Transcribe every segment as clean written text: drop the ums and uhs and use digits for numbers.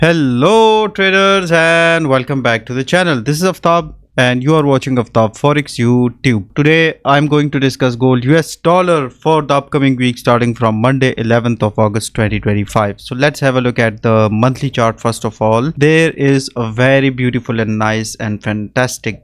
Hello traders and welcome back to the channel. This is Aftab and you are watching Aftab Forex YouTube. Today I'm going to discuss gold US dollar for the upcoming week starting from Monday 11th of August 2025. So let's have a look at the monthly chart first of all. There is a very beautiful and nice and fantastic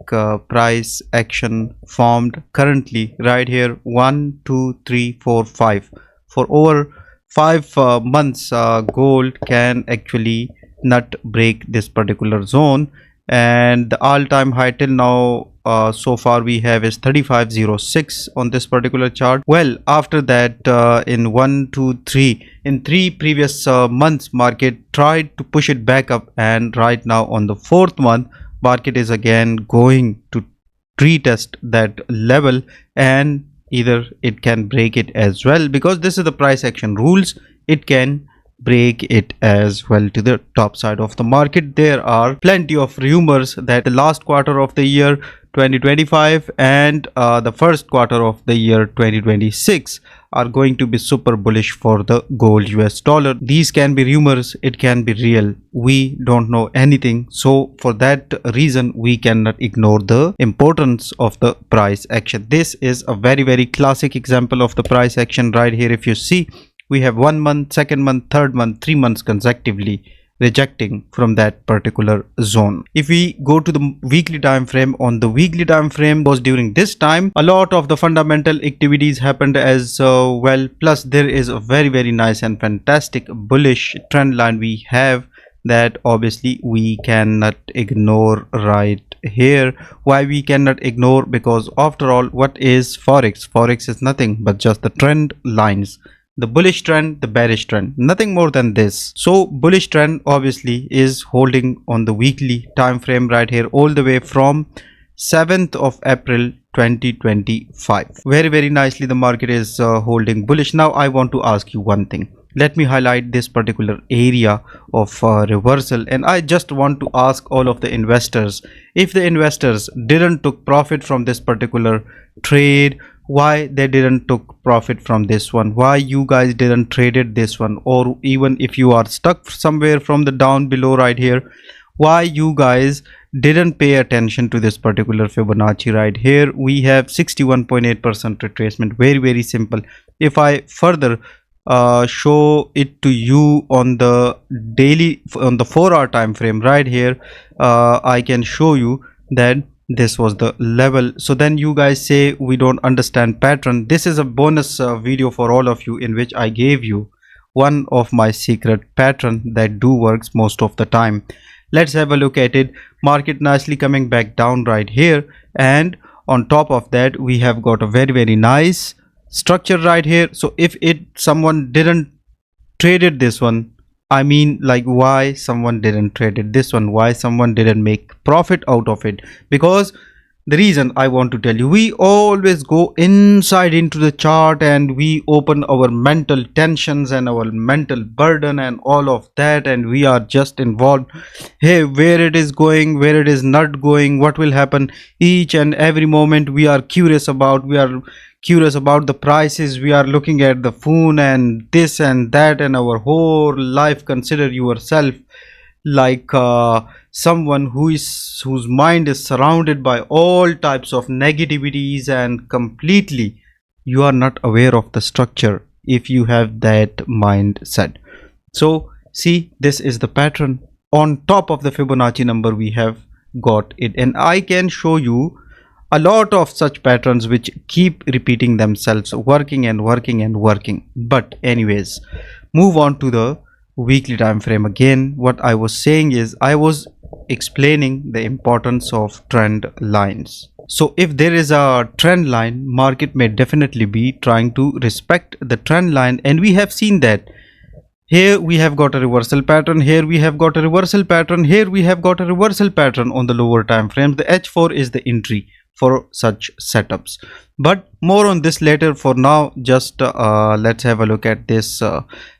price action formed currently right here. 1, 2, 3, 4, 5. For over 5 months gold can actually not break this particular zone, and the all-time high till now so far we have is 3506 on this particular chart. Well, after that in 1 2 3 in 3 previous months market tried to push it back up, and right now on the 4th month market is again going to retest that level, and either it can break it as well, because this is the price action rules. It can break it as well to the top side of the market. There are plenty of rumors that the last quarter of the year 2025 and the first quarter of the year 2026 are going to be super bullish for the gold US dollar. These can be rumors, it can be real, we don't know anything. So for that reason we cannot ignore the importance of the price action. This is a very classic example of the price action right here. If you see, we have 1 month, 2nd month, 3rd month, 3 months consecutively rejecting from that particular zone. If we go to the weekly time frame, on the weekly time frame was during this time a lot of the fundamental activities happened as well, plus there is a very nice and fantastic bullish trend line we have that obviously we cannot ignore right here. Why we cannot ignore? Because after all, what is Forex is nothing but just the trend lines, the bullish trend, the bearish trend, nothing more than this. So bullish trend obviously is holding on the weekly time frame right here all the way from 7th of April 2025. Very nicely the market is holding bullish. Now I want to ask you one thing. Let me highlight this particular area of reversal, and I just want to ask all of the investors, if the investors didn't took profit from this particular trade, why they didn't took profit from this one, why you guys didn't traded this one, or even if you are stuck somewhere from the down below right here, why you guys didn't pay attention to this particular Fibonacci right here. We have 61.8% retracement. Very simple. If I further show it to you on the daily, on the 4-hour time frame right here, I can show you that this was the level. So then you guys say we don't understand pattern. This is a bonus video for all of you in which I gave you one of my secret pattern that do works most of the time. Let's have a look at it. Market nicely coming back down right here, and on top of that we have got a very nice structure right here. So if someone didn't traded this one, I mean, like, why someone didn't traded this one, why someone didn't make profit out of it? Because the reason I want to tell you, we always go inside into the chart and we open our mental tensions and our mental burden and all of that, and we are just involved. Hey, where it is going, where it is not going, what will happen each and every moment we are curious about. We are curious about the prices, we are looking at the phone and this and that, and our whole life. Consider yourself like someone whose mind is surrounded by all types of negativities, and completely you are not aware of the structure if you have that mindset. So see, this is the pattern. On top of the Fibonacci number we have got it, and I can show you a lot of such patterns which keep repeating themselves, working. But anyways, move on to the weekly time frame. Again, what I was saying is, I was explaining the importance of trend lines. So if there is a trend line, market may definitely be trying to respect the trend line, and we have seen that here we have got a reversal pattern, here we have got a reversal pattern, here we have got a reversal pattern on the lower time frames. The H4 is the entry for such setups, but more on this later. For now, just let's have a look at this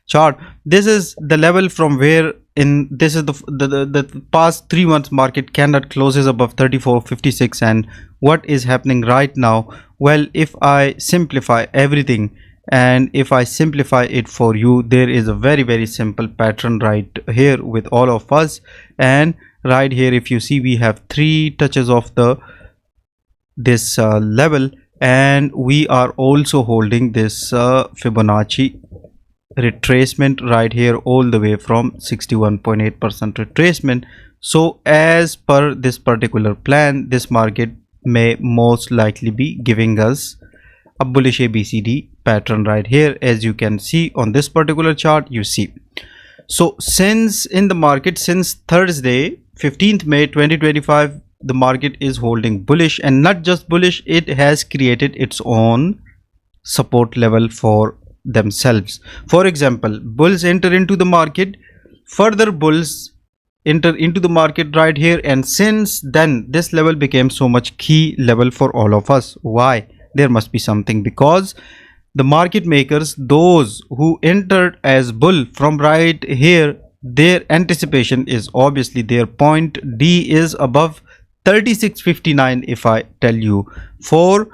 chart. This is the level from where in this is the past 3 months market cannot closes above 34.56. And what is happening right now? Well, if I simplify everything and if I simplify it for you, there is a very simple pattern right here with all of us. And right here, if you see, we have 3 touches of this level, and we are also holding this Fibonacci retracement right here all the way from 61.8% retracement. So as per this particular plan, this market may most likely be giving us a bullish ABCD pattern right here, as you can see on this particular chart. You see, so since in the market, since Thursday 15th May 2025, the market is holding bullish, and not just bullish, it has created its own support level for themselves. For example, bulls enter into the market, further bulls enter into the market right here, and since then this level became so much key level for all of us. Why? There must be something, because the market makers, those who entered as bull from right here, their anticipation is obviously their point D is above 36.59. if I tell you, for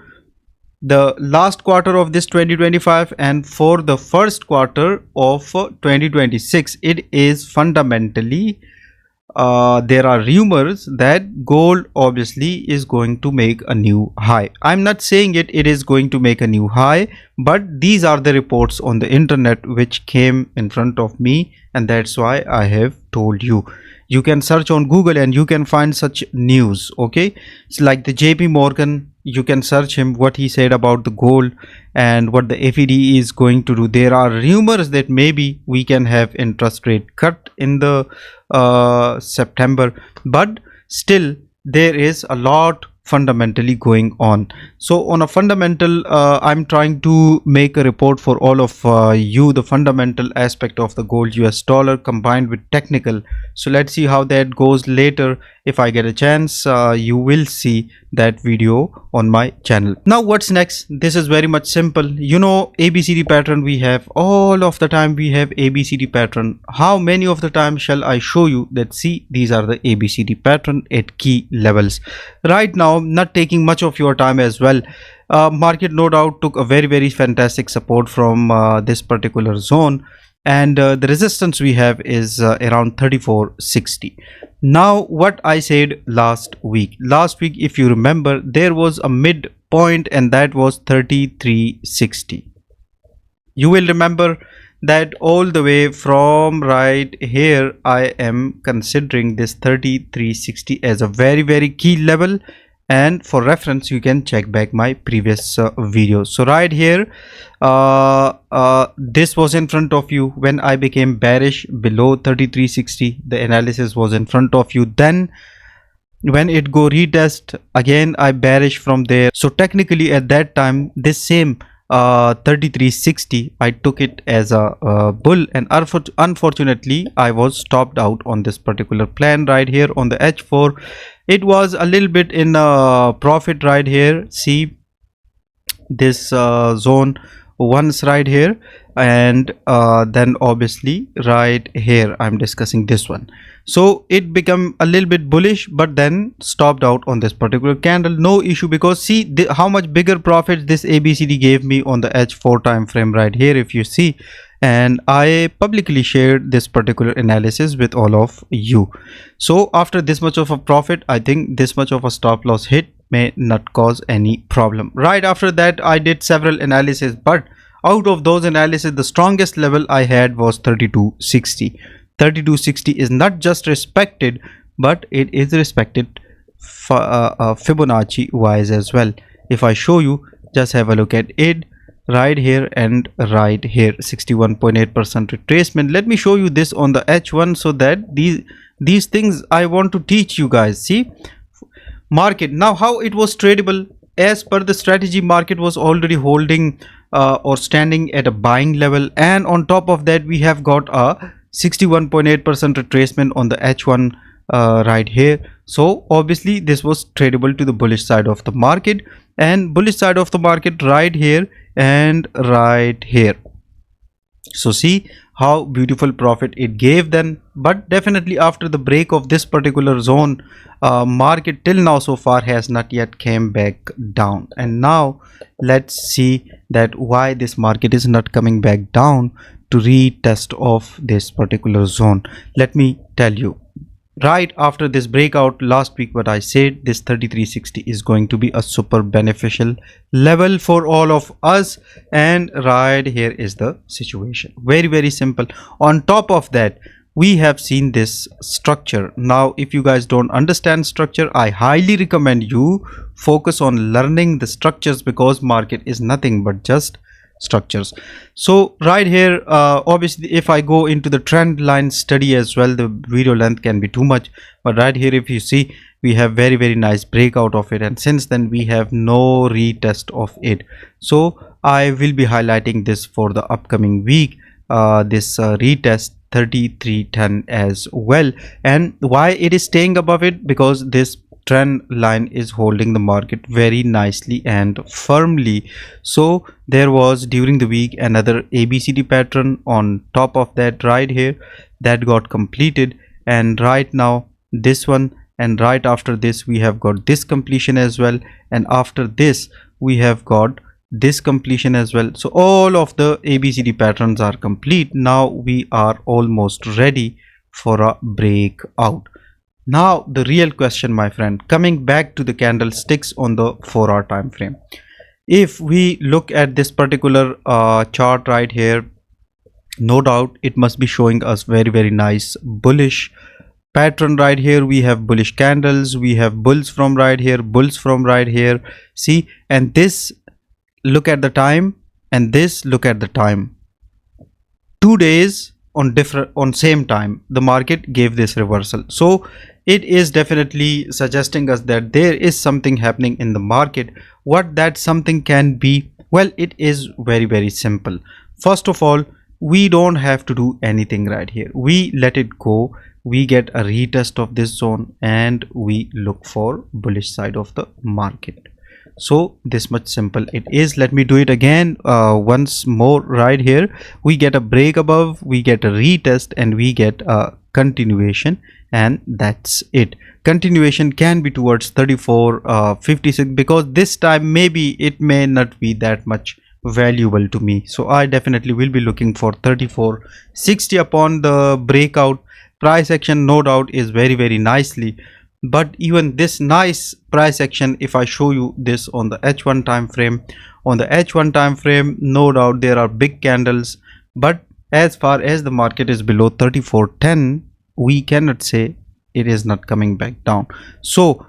the last quarter of this 2025 and for the first quarter of 2026, it is fundamentally there are rumors that gold obviously is going to make a new high. I'm not saying it is going to make a new high, but these are the reports on the internet which came in front of me, and that's why I have told you. You can search on Google and you can find such news. Okay, it's like the JP Morgan, you can search him, what he said about the gold and what the FED is going to do. There are rumors that maybe we can have interest rate cut in the September, but still there is a lot fundamentally going on. So on a fundamental, I'm trying to make a report for all of you, the fundamental aspect of the gold US dollar combined with technical. So let's see how that goes later. If I get a chance, you will see that video on my channel. Now what's next? This is very much simple. You know, ABCD pattern we have all of the time. We have ABCD pattern. How many of the time shall I show you that? See, these are the ABCD pattern at key levels. Right now, not taking much of your time as well. Market no doubt took a very fantastic support from this particular zone, and the resistance we have is around 34.60. Now what I said last week, if you remember, there was a midpoint and that was 33.60. you will remember that all the way from right here I am considering this 33.60 as a very key level, and for reference you can check back my previous videos. So right here, this was in front of you when I became bearish below 33.60. the analysis was in front of you. Then when it go retest again, I bearish from there. So technically at that time, this same 33.60 I took it as a bull, and unfortunately I was stopped out on this particular plan right here on the H4. It was a little bit in profit right here. See this zone once right here, and then obviously right here I'm discussing this one. So it become a little bit bullish, but then stopped out on this particular candle. No issue, because see how much bigger profit this ABCD gave me on the H4 time frame right here, if you see. And I publicly shared this particular analysis with all of you. So after this much of a profit, I think this much of a stop loss hit may not cause any problem. Right after that, I did several analysis, but out of those analysis, the strongest level I had was 32.60. 32.60 is not just respected, but it is respected Fibonacci wise as well. If I show you, just have a look at it right here and right here, 61.8% retracement. Let me show you this on the H1 so that these things I want to teach you guys. See market now, how it was tradable. As per the strategy, market was already holding or standing at a buying level, and on top of that we have got a 61.8% retracement on the H1 right here. So obviously this was tradable to the bullish side of the market, and bullish side of the market right here and right here. So see how beautiful profit it gave then. But definitely after the break of this particular zone, market till now so far has not yet came back down. And now let's see that why this market is not coming back down to retest of this particular zone. Let me tell you. Right after this breakout last week, what I said, this 3360 is going to be a super beneficial level for all of us. And right here is the situation, very simple. On top of that, we have seen this structure. Now if you guys don't understand structure, I highly recommend you focus on learning the structures, because market is nothing but just structures. So right here, obviously if I go into the trend line study as well, the video length can be too much, but right here if you see, we have very nice breakout of it, and since then we have no retest of it. So I will be highlighting this for the upcoming week, this retest 3310 as well. And why it is staying above it? Because this trend line is holding the market very nicely and firmly. So there was during the week another ABCD pattern on top of that right here that got completed, and right now this one, and right after this we have got this completion as well, and after this we have got this completion as well. So all of the ABCD patterns are complete. Now we are almost ready for a breakout. Now the real question, my friend, coming back to the candlesticks on the 4-hour time frame. If we look at this particular chart right here, no doubt it must be showing us very nice bullish pattern right here. We have bullish candles, we have bulls from right here, bulls from right here, see, and this, look at the time, and this, look at the time, 2 days on same time the market gave this reversal. So it is definitely suggesting us that there is something happening in the market. What that something can be? Well, it is very simple. First of all, we don't have to do anything right here. We let it go, we get a retest of this zone, and we look for bullish side of the market. So this much simple it is. Let me do it again once more. Right here we get a break above, we get a retest, and we get a continuation, and that's it. Continuation can be towards 3456, because this time maybe it may not be that much valuable to me. So I definitely will be looking for 3460 upon the breakout. Price action no doubt is very nicely, but even this nice price action, if I show you this on the H1 time frame, on the H1 time frame, no doubt there are big candles, but as far as the market is below 3410, we cannot say it is not coming back down. So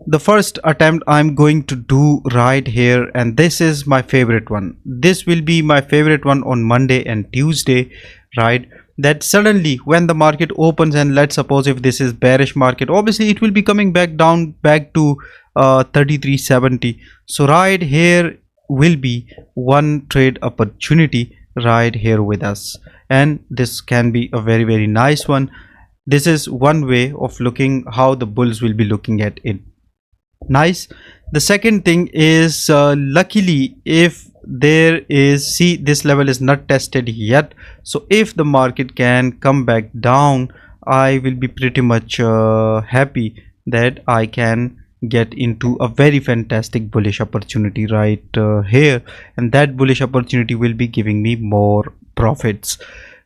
the first attempt I'm going to do right here, and this is my favorite one, this will be my favorite one on Monday and Tuesday, right? That suddenly when the market opens, and let's suppose if this is bearish market, obviously it will be coming back down back to 3370. So right here will be one trade opportunity right here with us, and this can be a very nice one. This is one way of looking how the bulls will be looking at it. Nice. The second thing is luckily, if there is, see, this level is not tested yet, so if the market can come back down, I will be pretty much happy that I can get into a very fantastic bullish opportunity right here, and that bullish opportunity will be giving me more profits,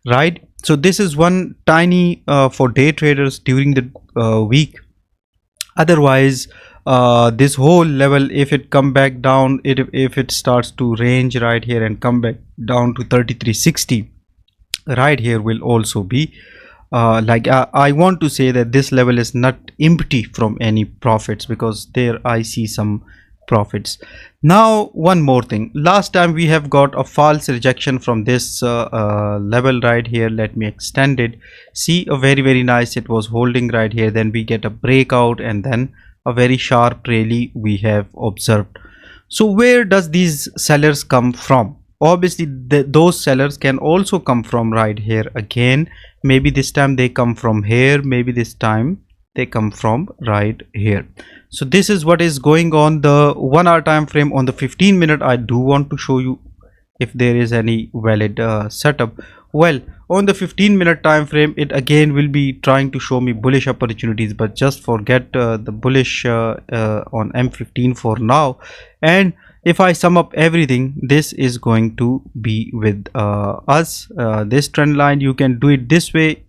right? So this is one tiny for day traders during the week. Otherwise this whole level, if it come back down, if it starts to range right here and come back down to 3360 right here, will also be I want to say that this level is not empty from any profits, because there I see some profits. Now one more thing, last time we have got a false rejection from this level right here. Let me extend it. See, a very nice, it was holding right here, then we get a breakout, and then a very sharp rally we have observed. So where does these sellers come from? Obviously those sellers can also come from right here again. Maybe this time they come from here, maybe this time they come from right here. So this is what is going on the 1 hour time frame. On the 15 minute, I do want to show you if there is any valid setup. Well, on the 15-minute time frame, it again will be trying to show me bullish opportunities, but just forget the bullish on M15 for now. And if I sum up everything, this is going to be with us. This trend line, you can do it this way.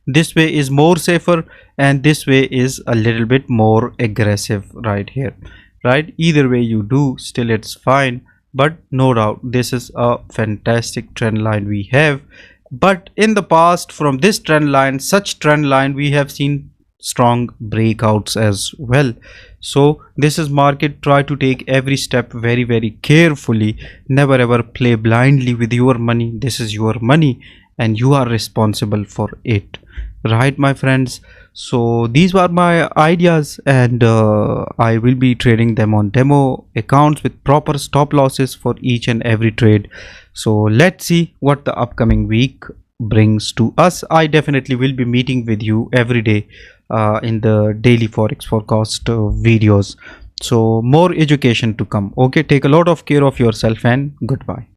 This way is more safer, and this way is a little bit more aggressive right here, right? Either way you do, still it's fine. But no doubt this is a fantastic trend line we have. But in the past, from this trend line, such trend line, we have seen strong breakouts as well. So this is market. Try to take every step very carefully. Never ever play blindly with your money. This is your money and you are responsible for it, right, my friends? So these were my ideas, and I will be trading them on demo accounts with proper stop losses for each and every trade. So let's see what the upcoming week brings to us. I definitely will be meeting with you every day in the daily forex forecast videos. So more education to come. Okay, take a lot of care of yourself, and goodbye.